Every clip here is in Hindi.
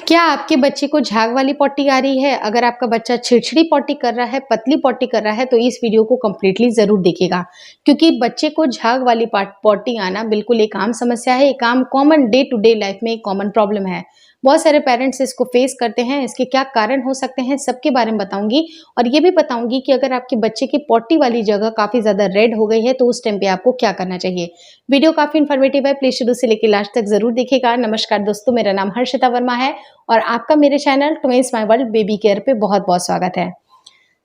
क्या आपके बच्चे को झाग वाली पॉटी आ रही है? अगर आपका बच्चा छिड़छिड़ी पॉटी कर रहा है, पतली पॉटी कर रहा है, तो इस वीडियो को कंप्लीटली ज़रूर देखिएगा, क्योंकि बच्चे को झाग वाली पॉटी आना बिल्कुल एक आम समस्या है, एक आम common day to day life में एक कॉमन प्रॉब्लम है। बहुत सारे पेरेंट्स इसको फेस करते हैं, इसके क्या कारण हो सकते हैं, सबके बारे में बताऊंगी और ये भी बताऊंगी कि अगर आपके बच्चे की पॉटी वाली जगह काफ़ी ज़्यादा रेड हो गई है, तो उस टाइम पे आपको क्या करना चाहिए। वीडियो काफ़ी इन्फॉर्मेटिव है, प्लीज शुरू से लेकर लास्ट तक जरूर देखिएगा। नमस्कार दोस्तों, मेरा नाम हर्षिता वर्मा है और आपका मेरे channel twins my world baby care पे बहुत बहुत स्वागत है।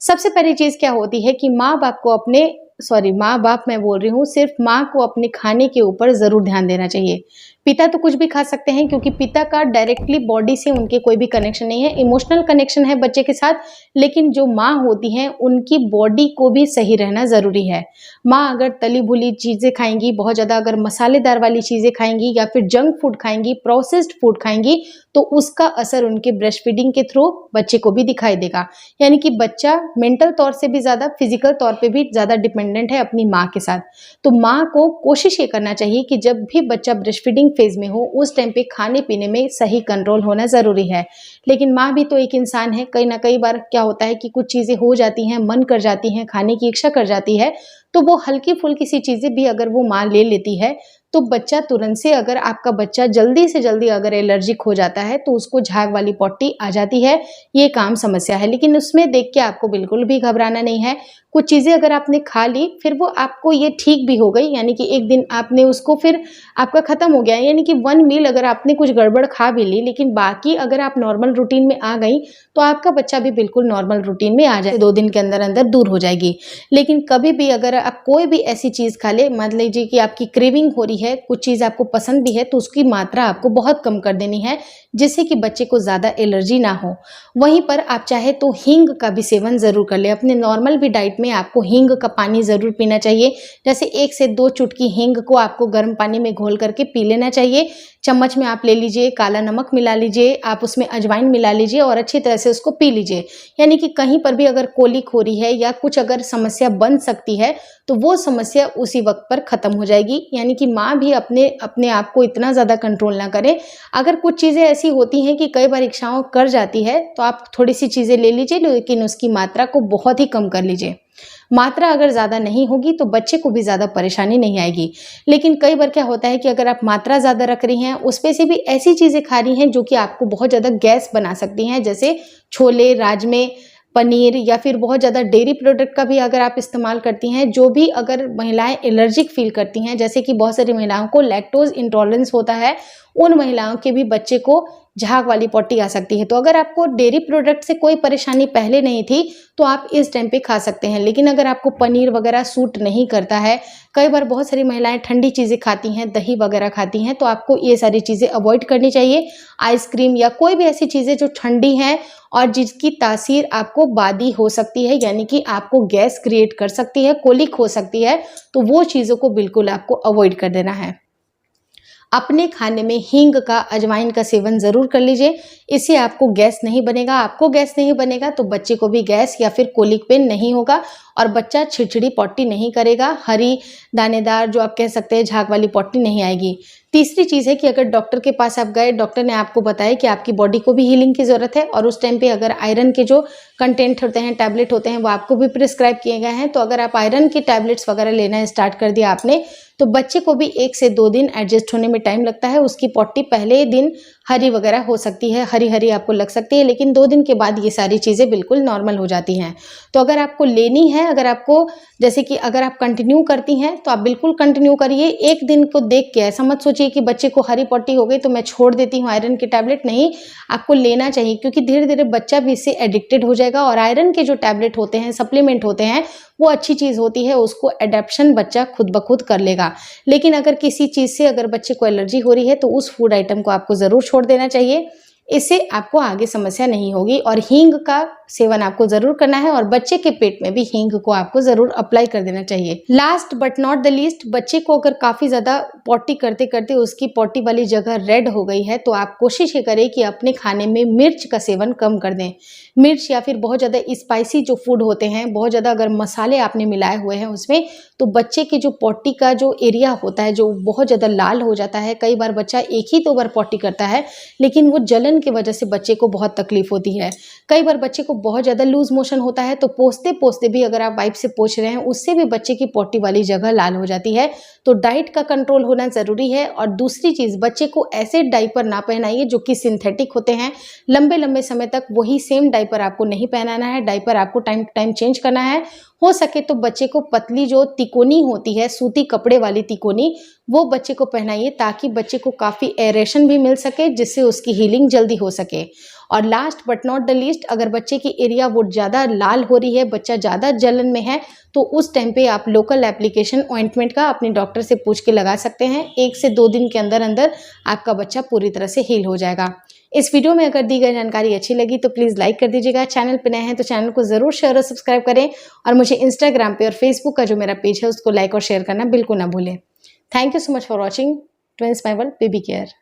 सबसे पहली चीज क्या होती है कि माँ बाप मैं बोल रही हूँ, सिर्फ माँ को अपने खाने के ऊपर जरूर ध्यान देना चाहिए। पिता तो कुछ भी खा सकते हैं, क्योंकि पिता का डायरेक्टली बॉडी से उनके कोई भी कनेक्शन नहीं है, इमोशनल कनेक्शन है बच्चे के साथ। लेकिन जो माँ होती हैं उनकी बॉडी को भी सही रहना जरूरी है। माँ अगर तली भुली चीजें खाएंगी, बहुत ज्यादा अगर मसालेदार वाली चीजें खाएंगी या फिर जंक फूड खाएंगी, प्रोसेस्ड फूड खाएंगी, तो उसका असर उनके ब्रेस्ट फीडिंग के थ्रू बच्चे को भी दिखाई देगा। यानी कि बच्चा मेंटल तौर से भी ज्यादा, फिजिकल तौर पे भी ज्यादा डिपेंडेंट है अपनी माँ के साथ। तो माँ को कोशिश ये करना चाहिए कि जब भी बच्चा ब्रेस्ट फीडिंग फेज में हो, उस टाइम पे खाने पीने में सही कंट्रोल होना जरूरी है। लेकिन माँ भी तो एक इंसान है, कई ना कई बार क्या होता है कि कुछ चीजें हो जाती हैं, मन कर जाती हैं, खाने की इच्छा कर जाती है, तो वो हल्की फुल्की सी चीजें भी अगर वो माँ ले लेती है, तो बच्चा तुरंत से, अगर आपका बच्चा जल्दी से जल्दी अगर एलर्जिक हो जाता है, तो उसको झाग वाली पॉटी आ जाती है। ये एक आम समस्या है, लेकिन उसमें देख के आपको बिल्कुल भी घबराना नहीं है। कुछ चीजें अगर आपने खा ली, फिर वो आपको ये ठीक भी हो गई, यानी कि एक दिन आपने उसको, फिर आपका खत्म हो गया, यानी कि वन मील अगर आपने कुछ गड़बड़ खा भी ली, लेकिन बाकी अगर आप नॉर्मल रूटीन में आ गई, तो आपका बच्चा भी बिल्कुल नॉर्मल रूटीन में आ जाए, 2 दिन के अंदर अंदर दूर हो जाएगी। लेकिन कभी भी अगर आप कोई भी ऐसी चीज खा ले, मान लीजिए कि आपकी क्रेविंग हो रही है, कुछ चीज आपको पसंद भी है, तो उसकी मात्रा आपको बहुत कम कर देनी है, जिससे कि बच्चे को ज्यादा एलर्जी ना हो। वहीं पर आप चाहे तो हींग का भी सेवन जरूर कर ले। अपने नॉर्मल भी डाइट में आपको हींग का पानी जरूर पीना चाहिए। जैसे 1 से 2 चुटकी हींग को आपको गर्म पानी में घोल करके पी लेना चाहिए। चम्मच में आप ले लीजिए, काला नमक मिला लीजिए, आप उसमें अजवाइन मिला लीजिए और अच्छी तरह से उसको पी लीजिए। यानी कि कहीं पर भी अगर कोलिक हो रही है या कुछ अगर समस्या बन सकती है, तो वो समस्या उसी वक्त पर खत्म हो जाएगी। यानी कि माँ भी अपने आप को इतना ज्यादा कंट्रोल ना करे। अगर कुछ चीजें ऐसी होती हैं कि कई बार इच्छाओं कर जाती है, तो आप थोड़ी सी चीजें ले लीजिए, लेकिन उसकी मात्रा को बहुत ही कम कर लीजिए। मात्रा अगर ज्यादा नहीं होगी तो बच्चे को भी ज्यादा परेशानी नहीं आएगी। लेकिन कई बार क्या होता है कि अगर आप मात्रा ज्यादा रख रही हैं, उसमें से भी ऐसी चीजें खा रही हैं जो कि आपको बहुत ज्यादा गैस बना सकती हैं, जैसे छोले, राजमे, पनीर, या फिर बहुत ज़्यादा डेयरी प्रोडक्ट का भी अगर आप इस्तेमाल करती हैं, जो भी अगर महिलाएं एलर्जिक फील करती हैं, जैसे कि बहुत सारी महिलाओं को लैक्टोज इंटॉलरेंस होता है, उन महिलाओं के भी बच्चे को झाग वाली पॉटी आ सकती है। तो अगर आपको डेयरी प्रोडक्ट से कोई परेशानी पहले नहीं थी, तो आप इस टाइम पे खा सकते हैं। लेकिन अगर आपको पनीर वगैरह सूट नहीं करता है, कई बार बहुत सारी महिलाएं ठंडी चीज़ें खाती हैं, दही वगैरह खाती हैं, तो आपको ये सारी चीज़ें अवॉइड करनी चाहिए। आइसक्रीम या कोई भी ऐसी चीज़ें जो ठंडी हैं और जिसकी तासीर आपको बादी हो सकती है, यानी कि आपको गैस क्रिएट कर सकती है, कोलिक हो सकती है, तो वो चीज़ों को बिल्कुल आपको अवॉइड कर देना है। अपने खाने में हींग का, अजवाइन का सेवन जरूर कर लीजिए। इससे आपको गैस नहीं बनेगा, आपको गैस नहीं बनेगा तो बच्चे को भी गैस या फिर कोलिक पेन नहीं होगा और बच्चा छिड़छिड़ी पॉटी नहीं करेगा। हरी दानेदार, जो आप कह सकते हैं झाग वाली पॉटी नहीं आएगी। तीसरी चीज़ है कि अगर डॉक्टर के पास आप गए, डॉक्टर ने आपको बताया कि आपकी बॉडी को भी हीलिंग की ज़रूरत है और उस टाइम पे अगर आयरन के जो कंटेंट होते हैं, टैबलेट होते हैं, वो आपको भी प्रिस्क्राइब किए गए हैं, तो अगर आप आयरन की टैबलेट्स वगैरह लेना स्टार्ट कर दिया आपने, तो बच्चे को भी 1 से 2 दिन एडजस्ट होने में टाइम लगता है। उसकी पॉटी पहले दिन हरी वगैरह हो सकती है, हरी हरी आपको लग सकती है, लेकिन 2 दिन के बाद ये सारी चीज़ें बिल्कुल नॉर्मल हो जाती हैं। तो अगर आपको लेनी है, अगर आपको, जैसे कि अगर आप कंटिन्यू करती हैं, तो आप बिल्कुल कंटिन्यू करिए। एक दिन को देख के ऐसा मत सोचिए कि बच्चे को हरी पॉटी हो गई तो मैं छोड़ देती हूँ आयरन की टैबलेट। नहीं, आपको लेना चाहिए, क्योंकि धीरे धीरे बच्चा भी इससे एडिक्टेड हो जाएगा। और आयरन के जो टैबलेट होते हैं, सप्लीमेंट होते हैं, वो अच्छी चीज़ होती है, उसको एडेप्शन बच्चा खुद ब खुद कर लेगा। लेकिन अगर किसी चीज़ से अगर बच्चे को एलर्जी हो रही है, तो उस फूड आइटम को आपको ज़रूर छोड़ देना चाहिए। इससे आपको आगे समस्या नहीं होगी। और हींग का सेवन आपको जरूर करना है और बच्चे के पेट में भी हींग को आपको जरूर अप्लाई कर देना चाहिए। Last but not the least, बच्चे को अगर काफी ज्यादा पॉटी करते करते उसकी पॉटी वाली जगह रेड हो गई है, तो आप कोशिश ये करें कि अपने खाने में मिर्च का सेवन कम कर दें। मिर्च या फिर बहुत ज्यादा स्पाइसी जो फूड होते हैं, बहुत ज्यादा अगर मसाले आपने मिलाए हुए हैं उसमें, तो बच्चे के जो पॉटी का जो एरिया होता है, जो बहुत ज्यादा लाल हो जाता है। कई बार बच्चा 1 ही 2 बार पॉटी करता है, लेकिन वो जलन की वजह से बच्चे को बहुत तकलीफ होती है। कई बार बच्चे को बहुत ज़्यादा लूज मोशन होता है, तो पोंछते पोंछते भी अगर आप वाइप से पोंछ रहे हैं, उससे भी बच्चे की पॉटी वाली जगह लाल हो जाती है। तो डाइट का कंट्रोल होना ज़रूरी है। और दूसरी चीज़, बच्चे को ऐसे डायपर ना पहनाइए जो कि सिंथेटिक होते हैं। लंबे लंबे समय तक वही सेम डायपर आपको नहीं पहनाना है। डायपर आपको टाइम टू टाइम चेंज करना है। हो सके तो बच्चे को पतली जो तिकोनी होती है, सूती कपड़े वाली तिकोनी, वो बच्चे को पहनाइए, ताकि बच्चे को काफ़ी एरेशन भी मिल सके, जिससे उसकी हीलिंग जल्दी हो सके। और last but not the least, अगर बच्चे की एरिया वो ज़्यादा लाल हो रही है, बच्चा ज़्यादा जलन में है, तो उस टाइम पे आप लोकल एप्लीकेशन ऑइंटमेंट का अपने डॉक्टर से पूछ के लगा सकते हैं। 1 से 2 दिन के अंदर अंदर आपका बच्चा पूरी तरह से हील हो जाएगा। इस वीडियो में अगर दी गई जानकारी अच्छी लगी तो प्लीज़ लाइक कर दीजिएगा। चैनल पे नए हैं तो चैनल को ज़रूर शेयर और सब्सक्राइब करें। और मुझे इंस्टाग्राम पे और फेसबुक का जो मेरा पेज है, उसको लाइक और शेयर करना बिल्कुल ना भूलें। Thank you so much for watching twins my world baby care.